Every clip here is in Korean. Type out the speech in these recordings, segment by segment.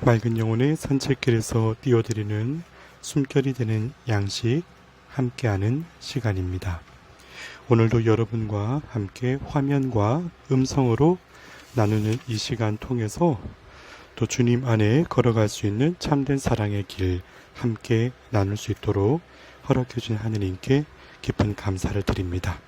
맑은 영혼의 산책길에서 띄워드리는 숨결이 되는 양식 함께하는 시간입니다. 오늘도 여러분과 함께 화면과 음성으로 나누는 이 시간 통해서 또 주님 안에 걸어갈 수 있는 참된 사랑의 길 함께 나눌 수 있도록 허락해 주신 하느님께 깊은 감사를 드립니다.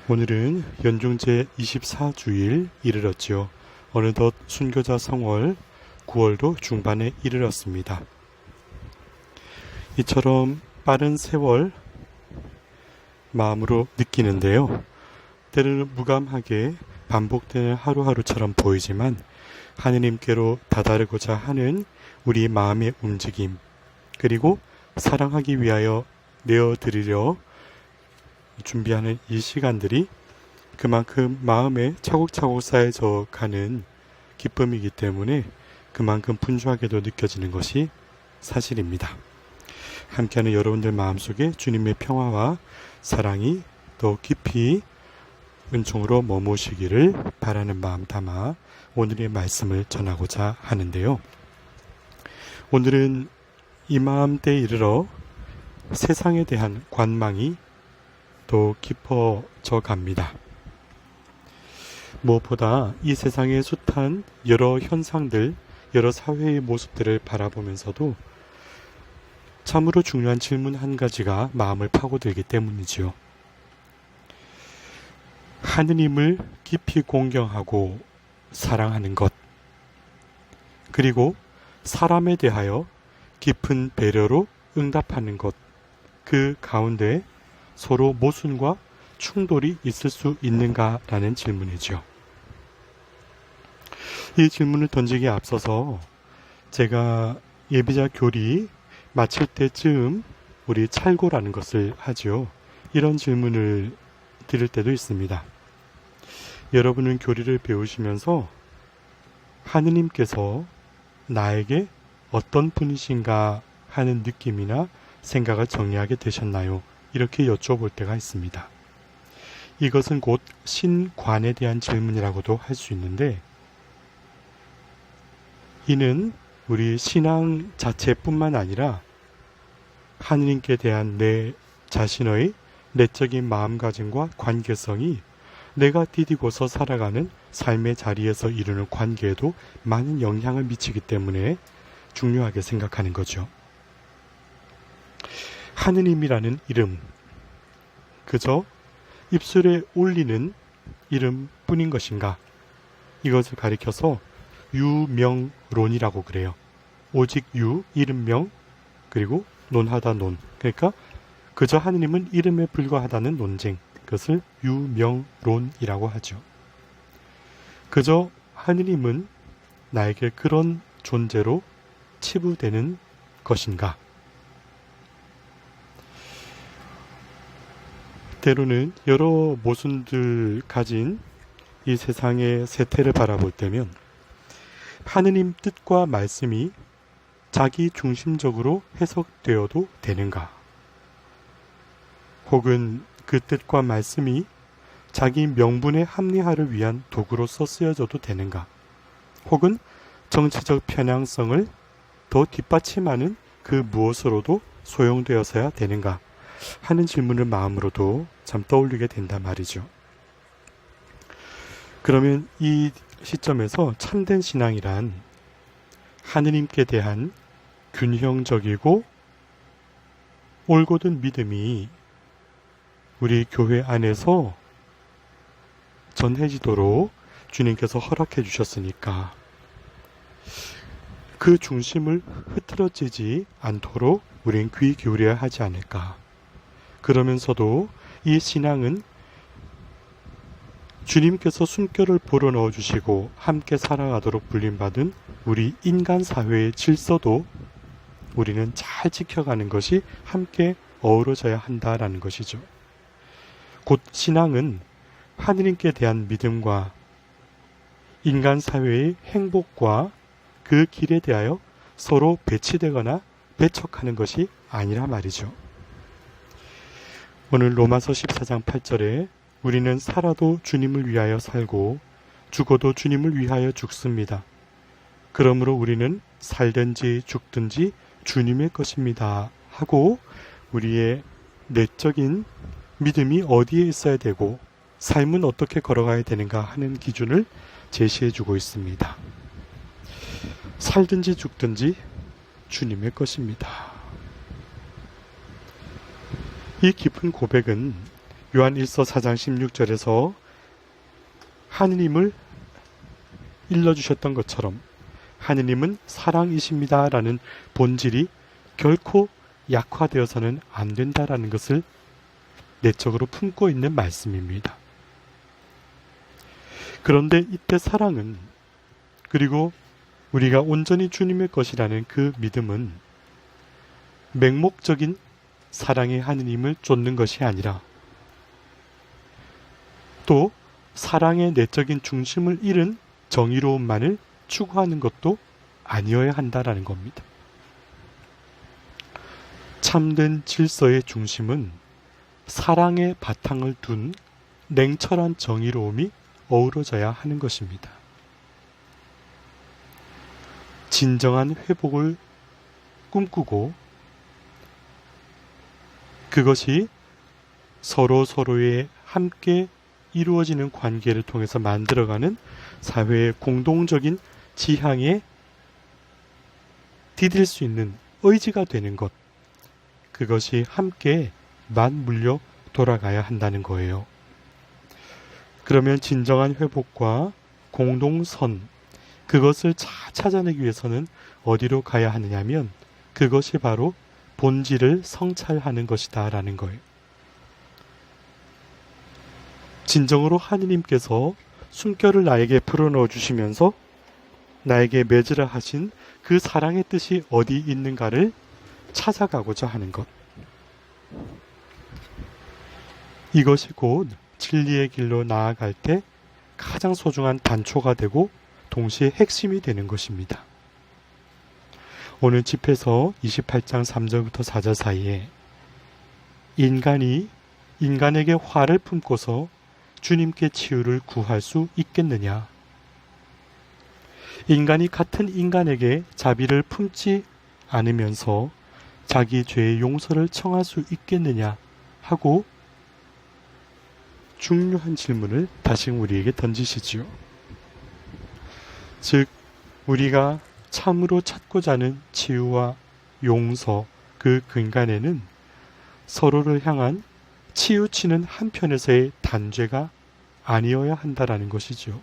오늘은 연중제 24주일 이르렀지요. 어느덧 순교자 성월 9월도 중반에 이르렀습니다. 이처럼 빠른 세월 마음으로 느끼는데요. 때로는 무감하게 반복되는 하루하루처럼 보이지만 하느님께로 다다르고자 하는 우리 마음의 움직임, 그리고 사랑하기 위하여 내어드리려 준비하는 이 시간들이 그만큼 마음에 차곡차곡 쌓여져 가는 기쁨이기 때문에 그만큼 분주하게도 느껴지는 것이 사실입니다. 함께하는 여러분들 마음속에 주님의 평화와 사랑이 더 깊이 은총으로 머무시기를 바라는 마음 담아 오늘의 말씀을 전하고자 하는데요. 오늘은 이맘때에 이르러 세상에 대한 관망이 더 깊어져 갑니다. 무엇보다 이 세상의 숱한 여러 현상들, 여러 사회의 모습들을 바라보면서도 참으로 중요한 질문 한 가지가 마음을 파고들기 때문이지요. 하느님을 깊이 공경하고 사랑하는 것, 그리고 사람에 대하여 깊은 배려로 응답하는 것, 그 가운데 서로 모순과 충돌이 있을 수 있는가라는 질문이죠. 이 질문을 던지기에 앞서서 제가 예비자 교리 마칠 때쯤 우리 찰고라는 것을 하죠. 이런 질문을 드릴 때도 있습니다. 여러분은 교리를 배우시면서 하느님께서 나에게 어떤 분이신가 하는 느낌이나 생각을 정리하게 되셨나요? 이렇게 여쭤볼 때가 있습니다. 이것은 곧 신관에 대한 질문이라고도 할 수 있는데, 이는 우리 신앙 자체뿐만 아니라 하느님께 대한 내 자신의 내적인 마음가짐과 관계성이 내가 디디고서 살아가는 삶의 자리에서 이루는 관계에도 많은 영향을 미치기 때문에 중요하게 생각하는 거죠. 하느님이라는 이름, 그저 입술에 올리는 이름뿐인 것인가? 이것을 가리켜서 유명론이라고 그래요. 오직 유, 이름명, 그리고 논하다 논. 그러니까 그저 하느님은 이름에 불과하다는 논쟁, 그것을 유명론이라고 하죠. 그저 하느님은 나에게 그런 존재로 치부되는 것인가? 때로는 여러 모순들 가진 이 세상의 세태를 바라볼 때면 하느님 뜻과 말씀이 자기 중심적으로 해석되어도 되는가? 혹은 그 뜻과 말씀이 자기 명분의 합리화를 위한 도구로서 쓰여져도 되는가? 혹은 정치적 편향성을 더 뒷받침하는 그 무엇으로도 소용되어서야 되는가? 하는 질문을 마음으로도 참 떠올리게 된단 말이죠. 그러면 이 시점에서 참된 신앙이란 하느님께 대한 균형적이고 올곧은 믿음이 우리 교회 안에서 전해지도록 주님께서 허락해 주셨으니까 그 중심을 흐트러지지 않도록 우린 귀 기울여야 하지 않을까. 그러면서도 이 신앙은 주님께서 숨결을 불어넣어 주시고 함께 살아가도록 불림받은 우리 인간 사회의 질서도 우리는 잘 지켜가는 것이 함께 어우러져야 한다라는 것이죠. 곧 신앙은 하느님께 대한 믿음과 인간 사회의 행복과 그 길에 대하여 서로 배치되거나 배척하는 것이 아니라 말이죠. 오늘 로마서 14장 8절에 우리는 살아도 주님을 위하여 살고 죽어도 주님을 위하여 죽습니다. 그러므로 우리는 살든지 죽든지 주님의 것입니다 하고 우리의 내적인 믿음이 어디에 있어야 되고 삶은 어떻게 걸어가야 되는가 하는 기준을 제시해 주고 있습니다. 살든지 죽든지 주님의 것입니다. 이 깊은 고백은 요한 1서 4장 16절에서 하느님을 일러주셨던 것처럼 하느님은 사랑이십니다 라는 본질이 결코 약화되어서는 안 된다라는 것을 내적으로 품고 있는 말씀입니다. 그런데 이때 사랑은, 그리고 우리가 온전히 주님의 것이라는 그 믿음은 맹목적인 사랑의 하느님을 쫓는 것이 아니라 또 사랑의 내적인 중심을 잃은 정의로움만을 추구하는 것도 아니어야 한다라는 겁니다. 참된 질서의 중심은 사랑의 바탕을 둔 냉철한 정의로움이 어우러져야 하는 것입니다. 진정한 회복을 꿈꾸고 그것이 서로서로의 함께 이루어지는 관계를 통해서 만들어가는 사회의 공동적인 지향에 디딜 수 있는 의지가 되는 것, 그것이 함께 맞물려 돌아가야 한다는 거예요. 그러면 진정한 회복과 공동선, 그것을 찾아내기 위해서는 어디로 가야 하느냐면 그것이 바로 본질을 성찰하는 것이다 라는 거예요. 진정으로 하느님께서 숨결을 나에게 풀어넣어 주시면서 나에게 맺으라 하신 그 사랑의 뜻이 어디 있는가를 찾아가고자 하는 것. 이것이 곧 진리의 길로 나아갈 때 가장 소중한 단초가 되고 동시에 핵심이 되는 것입니다. 오늘 집에서 28장 3절부터 4절 사이에 인간이 인간에게 화를 품고서 주님께 치유를 구할 수 있겠느냐? 인간이 같은 인간에게 자비를 품지 않으면서 자기 죄의 용서를 청할 수 있겠느냐? 하고 중요한 질문을 다시 우리에게 던지시지요. 즉, 우리가 참으로 찾고자 하는 치유와 용서, 그 근간에는 서로를 향한 치우치는 한편에서의 단죄가 아니어야 한다라는 것이죠.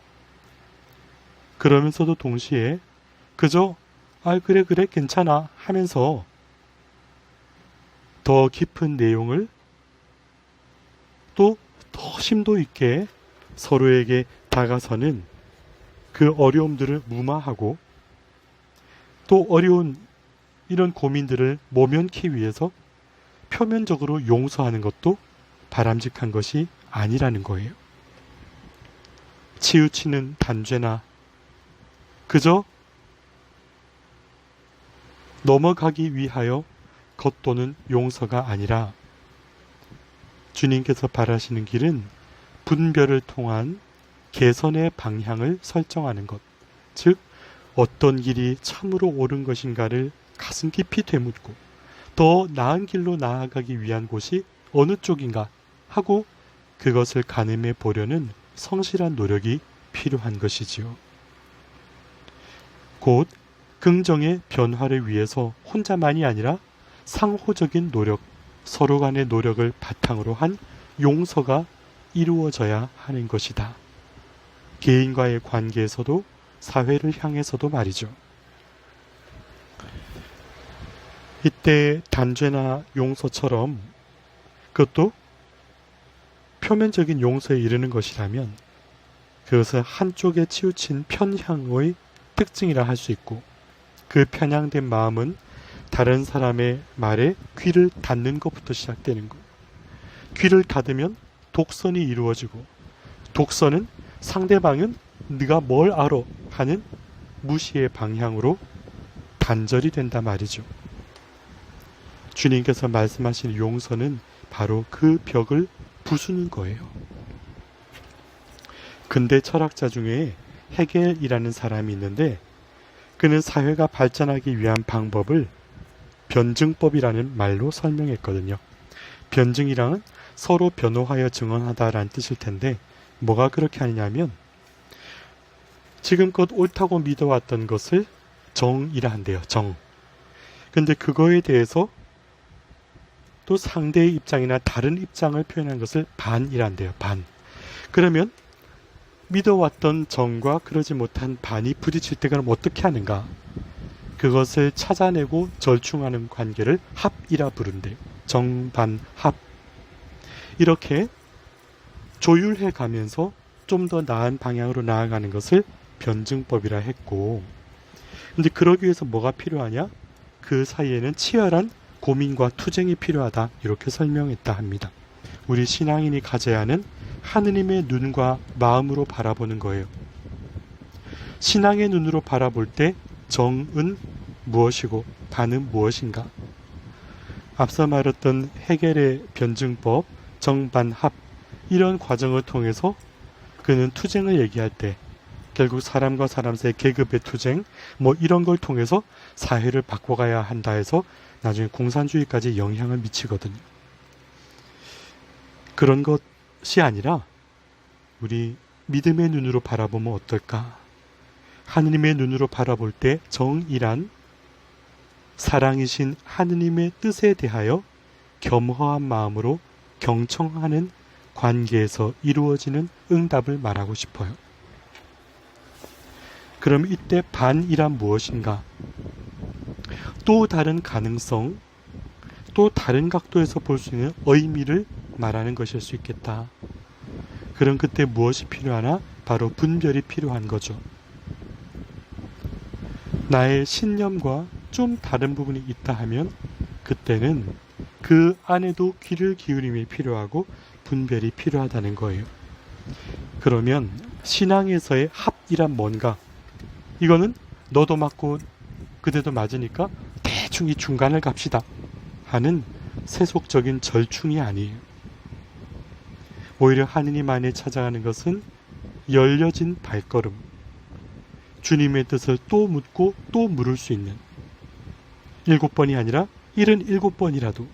그러면서도 동시에 그저 그래 괜찮아 하면서 더 깊은 내용을 또 더 심도 있게 서로에게 다가서는 그 어려움들을 무마하고 또 어려운 이런 고민들을 모면기 위해서 표면적으로 용서하는 것도 바람직한 것이 아니라는 거예요. 치우치는 단죄나 그저 넘어가기 위하여 겉도는 용서가 아니라 주님께서 바라시는 길은 분별을 통한 개선의 방향을 설정하는 것, 즉 어떤 길이 참으로 옳은 것인가를 가슴 깊이 되묻고 더 나은 길로 나아가기 위한 곳이 어느 쪽인가 하고 그것을 가늠해 보려는 성실한 노력이 필요한 것이지요. 곧 긍정의 변화를 위해서 혼자만이 아니라 상호적인 노력, 서로 간의 노력을 바탕으로 한 용서가 이루어져야 하는 것이다. 개인과의 관계에서도 사회를 향해서도 말이죠. 이때 단죄나 용서처럼 그것도 표면적인 용서에 이르는 것이라면 그것은 한쪽에 치우친 편향의 특징이라 할 수 있고, 그 편향된 마음은 다른 사람의 말에 귀를 닫는 것부터 시작되는 것. 귀를 닫으면 독선이 이루어지고, 독선은 상대방은 네가 뭘 알아 하는 무시의 방향으로 단절이 된다 말이죠. 주님께서 말씀하신 용서는 바로 그 벽을 부수는 거예요. 근대 철학자 중에 헤겔이라는 사람이 있는데 그는 사회가 발전하기 위한 방법을 변증법이라는 말로 설명했거든요. 변증이란 서로 변호하여 증언하다라는 뜻일 텐데 뭐가 그렇게 하느냐면 지금껏 옳다고 믿어왔던 것을 정이라 한대요. 정. 근데 그거에 대해서 또 상대의 입장이나 다른 입장을 표현한 것을 반이란대요. 반. 그러면 믿어왔던 정과 그러지 못한 반이 부딪힐 때 그럼 어떻게 하는가? 그것을 찾아내고 절충하는 관계를 합이라 부른대요. 정반합. 이렇게 조율해 가면서 좀 더 나은 방향으로 나아가는 것을 변증법이라 했고, 근데 그러기 위해서 뭐가 필요하냐? 그 사이에는 치열한 고민과 투쟁이 필요하다, 이렇게 설명했다 합니다. 우리 신앙인이 가져야 하는 하느님의 눈과 마음으로 바라보는 거예요. 신앙의 눈으로 바라볼 때 정은 무엇이고 반은 무엇인가? 앞서 말했던 헤겔의 변증법, 정반합, 이런 과정을 통해서 그는 투쟁을 얘기할 때 결국 사람과 사람 사이의 계급의 투쟁, 이런 걸 통해서 사회를 바꿔가야 한다 해서 나중에 공산주의까지 영향을 미치거든요. 그런 것이 아니라 우리 믿음의 눈으로 바라보면 어떨까? 하느님의 눈으로 바라볼 때 정이란 사랑이신 하느님의 뜻에 대하여 겸허한 마음으로 경청하는 관계에서 이루어지는 응답을 말하고 싶어요. 그럼 이때 반이란 무엇인가? 또 다른 가능성, 또 다른 각도에서 볼 수 있는 의미를 말하는 것일 수 있겠다. 그럼 그때 무엇이 필요하나? 바로 분별이 필요한 거죠. 나의 신념과 좀 다른 부분이 있다 하면 그때는 그 안에도 귀를 기울임이 필요하고 분별이 필요하다는 거예요. 그러면 신앙에서의 합이란 뭔가? 이거는 너도 맞고 그대도 맞으니까 대충 이 중간을 갑시다 하는 세속적인 절충이 아니에요. 오히려 하느님 안에 찾아가는 것은 열려진 발걸음, 주님의 뜻을 또 묻고 또 물을 수 있는 7번이 아니라 77번이라도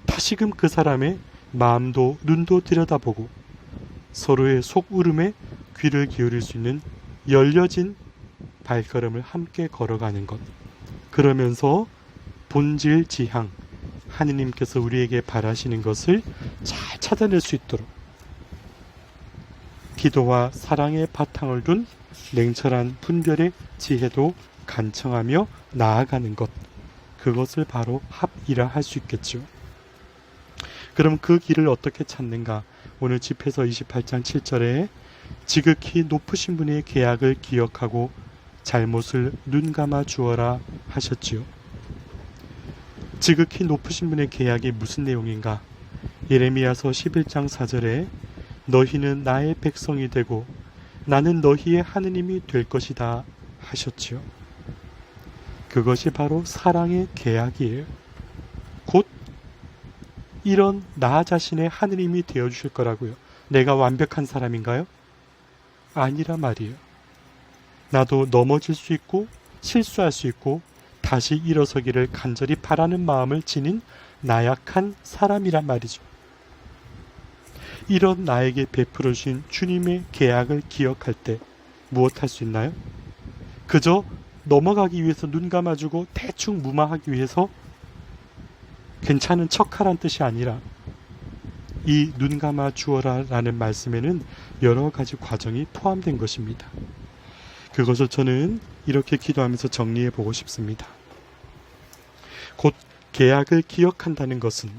다시금 그 사람의 마음도 눈도 들여다보고 서로의 속울음에 귀를 기울일 수 있는 열려진 발걸음을 함께 걸어가는 것. 그러면서 본질 지향, 하느님께서 우리에게 바라시는 것을 잘 찾아낼 수 있도록 기도와 사랑의 바탕을 둔 냉철한 분별의 지혜도 간청하며 나아가는 것. 그것을 바로 합이라 할 수 있겠죠. 그럼 그 길을 어떻게 찾는가? 오늘 집회서 28장 7절에 지극히 높으신 분의 계약을 기억하고 잘못을 눈감아 주어라 하셨지요. 지극히 높으신 분의 계약이 무슨 내용인가? 예레미야서 11장 4절에 너희는 나의 백성이 되고 나는 너희의 하느님이 될 것이다 하셨지요. 그것이 바로 사랑의 계약이에요. 곧 이런 나 자신의 하느님이 되어주실 거라고요. 내가 완벽한 사람인가요? 아니라 말이에요. 나도 넘어질 수 있고 실수할 수 있고 다시 일어서기를 간절히 바라는 마음을 지닌 나약한 사람이란 말이죠. 이런 나에게 베풀어 주신 주님의 계약을 기억할 때 무엇 할 수 있나요? 그저 넘어가기 위해서 눈 감아주고 대충 무마하기 위해서 괜찮은 척하란 뜻이 아니라 이 눈 감아 주어라 라는 말씀에는 여러 가지 과정이 포함된 것입니다. 그것을 저는 이렇게 기도하면서 정리해 보고 싶습니다. 곧 계약을 기억한다는 것은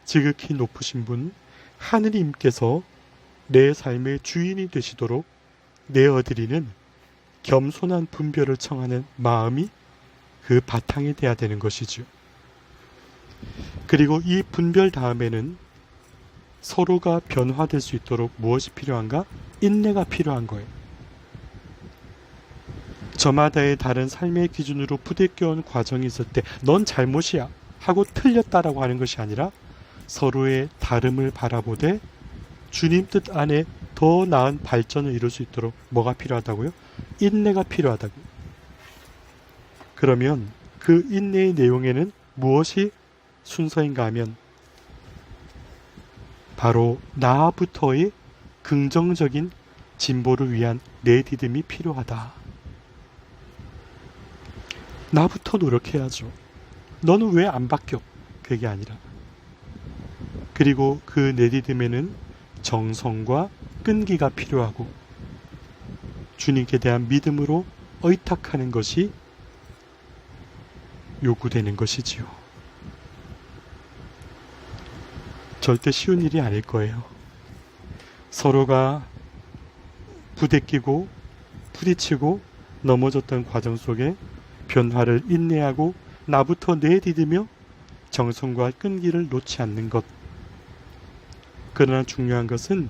지극히 높으신 분 하느님께서 내 삶의 주인이 되시도록 내어드리는 겸손한 분별을 청하는 마음이 그 바탕이 돼야 되는 것이죠. 그리고 이 분별 다음에는 서로가 변화될 수 있도록 무엇이 필요한가? 인내가 필요한 거예요. 저마다의 다른 삶의 기준으로 부대껴온 과정이 있을 때 넌 잘못이야 하고 틀렸다라고 하는 것이 아니라 서로의 다름을 바라보되 주님 뜻 안에 더 나은 발전을 이룰 수 있도록 뭐가 필요하다고요? 인내가 필요하다고요. 그러면 그 인내의 내용에는 무엇이 순서인가 하면 바로 나부터의 긍정적인 진보를 위한 내디딤이 필요하다. 나부터 노력해야죠. 너는 왜 안 바뀌어? 그게 아니라. 그리고 그 내디딤에는 정성과 끈기가 필요하고 주님께 대한 믿음으로 의탁하는 것이 요구되는 것이지요. 절대 쉬운 일이 아닐 거예요. 서로가 부대끼고 부딪히고 넘어졌던 과정 속에 변화를 인내하고 나부터 내디디며 정성과 끈기를 놓지 않는 것. 그러나 중요한 것은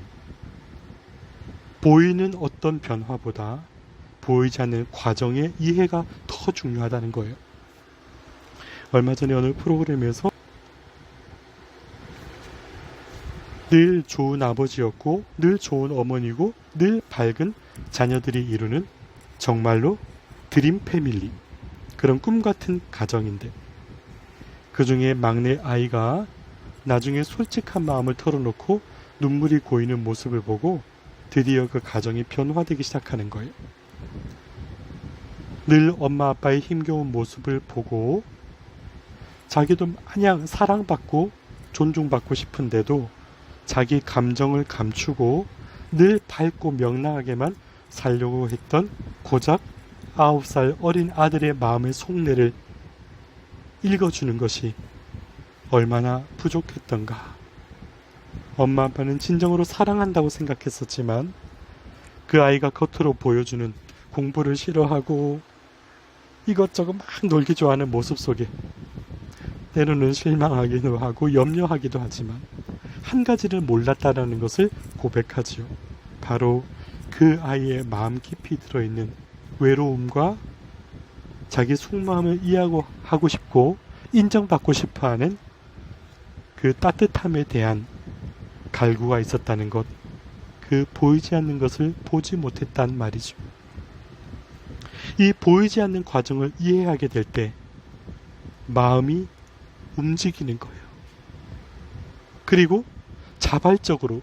보이는 어떤 변화보다 보이지 않는 과정의 이해가 더 중요하다는 거예요. 얼마 전에 어느 프로그램에서 늘 좋은 아버지였고 늘 좋은 어머니고 늘 밝은 자녀들이 이루는 정말로 드림 패밀리, 그런 꿈같은 가정인데 그 중에 막내 아이가 나중에 솔직한 마음을 털어놓고 눈물이 고이는 모습을 보고 드디어 그 가정이 변화되기 시작하는 거예요. 늘 엄마 아빠의 힘겨운 모습을 보고 자기도 마냥 사랑받고 존중받고 싶은데도 자기 감정을 감추고 늘 밝고 명랑하게만 살려고 했던 고작 9살 어린 아들의 마음의 속내를 읽어주는 것이 얼마나 부족했던가. 엄마 아빠는 진정으로 사랑한다고 생각했었지만 그 아이가 겉으로 보여주는 공부를 싫어하고 이것저것 막 놀기 좋아하는 모습 속에 때로는 실망하기도 하고 염려하기도 하지만 한 가지를 몰랐다라는 것을 고백하지요. 바로 그 아이의 마음 깊이 들어있는 외로움과 자기 속마음을 이해하고 싶고 인정받고 싶어하는 그 따뜻함에 대한 갈구가 있었다는 것, 그 보이지 않는 것을 보지 못했단 말이죠. 이 보이지 않는 과정을 이해하게 될 때 마음이 움직이는 거예요. 그리고 자발적으로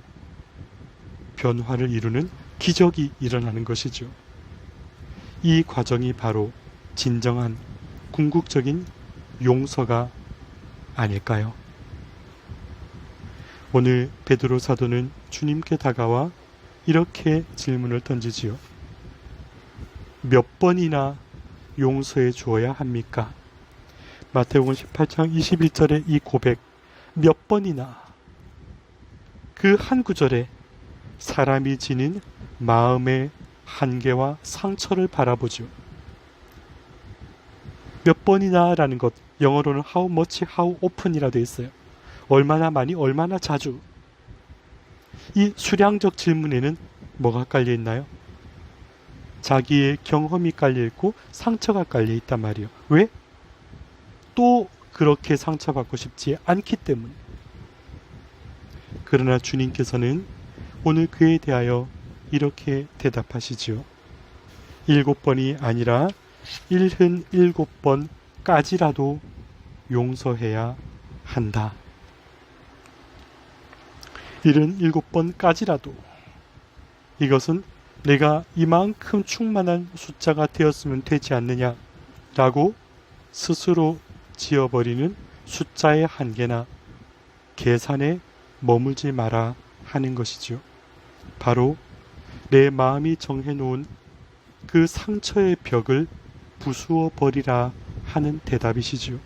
변화를 이루는 기적이 일어나는 것이죠. 이 과정이 바로 진정한 궁극적인 용서가 아닐까요? 오늘 베드로 사도는 주님께 다가와 이렇게 질문을 던지지요. 몇 번이나 용서해 주어야 합니까? 마태복음 18장 21절의 이 고백, 몇 번이나, 그 한 구절에 사람이 지닌 마음의 한계와 상처를 바라보죠. 몇 번이나 라는 것, 영어로는 how much, how often이라 되어 있어요. 얼마나 많이, 얼마나 자주. 이 수량적 질문에는 뭐가 깔려 있나요? 자기의 경험이 깔려 있고 상처가 깔려 있단 말이에요. 왜? 또 그렇게 상처받고 싶지 않기 때문에. 그러나 주님께서는 오늘 그에 대하여 이렇게 대답하시지요. 7번이 아니라 77번까지라도 용서해야 한다. 77번까지라도. 이것은 내가 이만큼 충만한 숫자가 되었으면 되지 않느냐라고 스스로 지어버리는 숫자의 한계나 계산에 머물지 마라 하는 것이죠. 바로 내 마음이 정해놓은 그 상처의 벽을 부수어 버리라 하는 대답이시죠.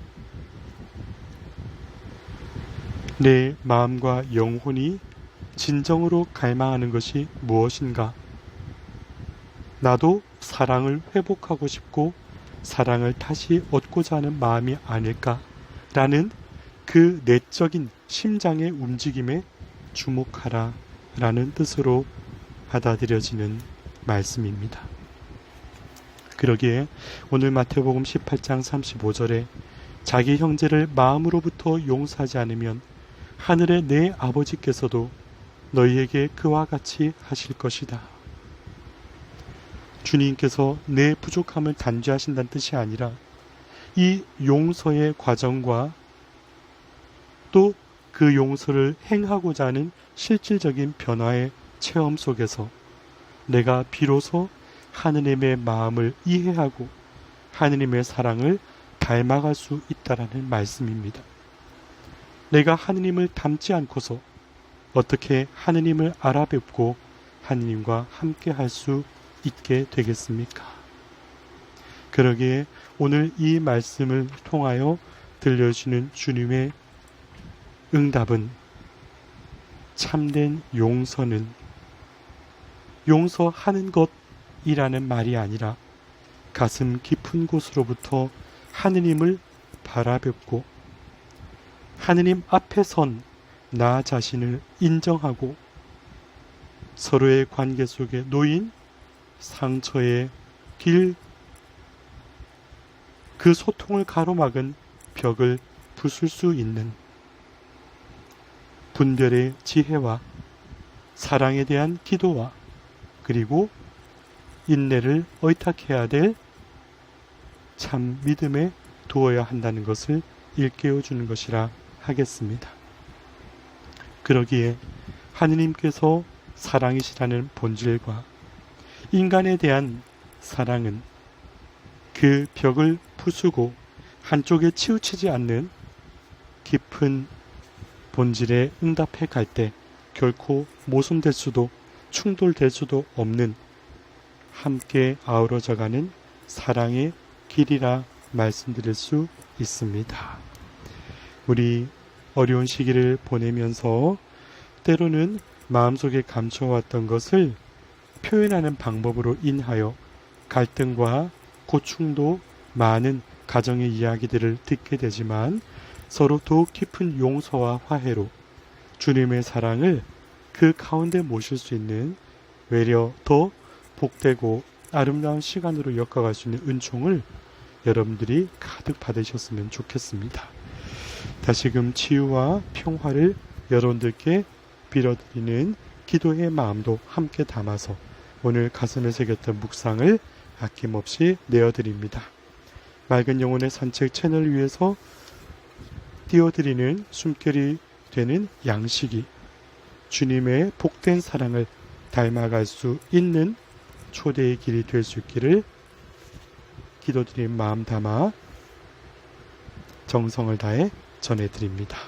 내 마음과 영혼이 진정으로 갈망하는 것이 무엇인가? 나도 사랑을 회복하고 싶고 사랑을 다시 얻고자 하는 마음이 아닐까라는 그 내적인 심장의 움직임에 주목하라 라는 뜻으로 받아들여지는 말씀입니다. 그러기에 오늘 마태복음 18장 35절에 자기 형제를 마음으로부터 용서하지 않으면 하늘의 내 아버지께서도 너희에게 그와 같이 하실 것이다. 주님께서 내 부족함을 단죄하신다는 뜻이 아니라 이 용서의 과정과 또 그 용서를 행하고자 하는 실질적인 변화의 체험 속에서 내가 비로소 하느님의 마음을 이해하고 하느님의 사랑을 닮아갈 수 있다라는 말씀입니다. 내가 하느님을 닮지 않고서 어떻게 하느님을 알아뵙고 하느님과 함께 할 수 있게 되겠습니까? 그러기에 오늘 이 말씀을 통하여 들려주시는 주님의 응답은 참된 용서는 용서하는 것이라는 말이 아니라 가슴 깊은 곳으로부터 하느님을 바라뵙고 하느님 앞에 선 나 자신을 인정하고 서로의 관계 속에 놓인 상처의 길, 그 소통을 가로막은 벽을 부술 수 있는 분별의 지혜와 사랑에 대한 기도와 그리고 인내를 의탁해야 될 참 믿음에 두어야 한다는 것을 일깨워 주는 것이라 하겠습니다. 그러기에 하느님께서 사랑이시라는 본질과 인간에 대한 사랑은 그 벽을 부수고 한쪽에 치우치지 않는 깊은 본질에 응답해 갈 때 결코 모순될 수도 충돌될 수도 없는 함께 아우러져가는 사랑의 길이라 말씀드릴 수 있습니다. 우리 어려운 시기를 보내면서 때로는 마음속에 감춰왔던 것을 표현하는 방법으로 인하여 갈등과 고충도 많은 가정의 이야기들을 듣게 되지만 서로 더욱 깊은 용서와 화해로 주님의 사랑을 그 가운데 모실 수 있는 외려 더 복되고 아름다운 시간으로 엮어갈 수 있는 은총을 여러분들이 가득 받으셨으면 좋겠습니다. 다시금 치유와 평화를 여러분들께 빌어드리는 기도의 마음도 함께 담아서 오늘 가슴에 새겼던 묵상을 아낌없이 내어드립니다. 맑은 영혼의 산책 채널을 위해서 띄워드리는 숨결이 되는 양식이 주님의 복된 사랑을 닮아갈 수 있는 초대의 길이 될 수 있기를 기도드린 마음 담아 정성을 다해 전해드립니다.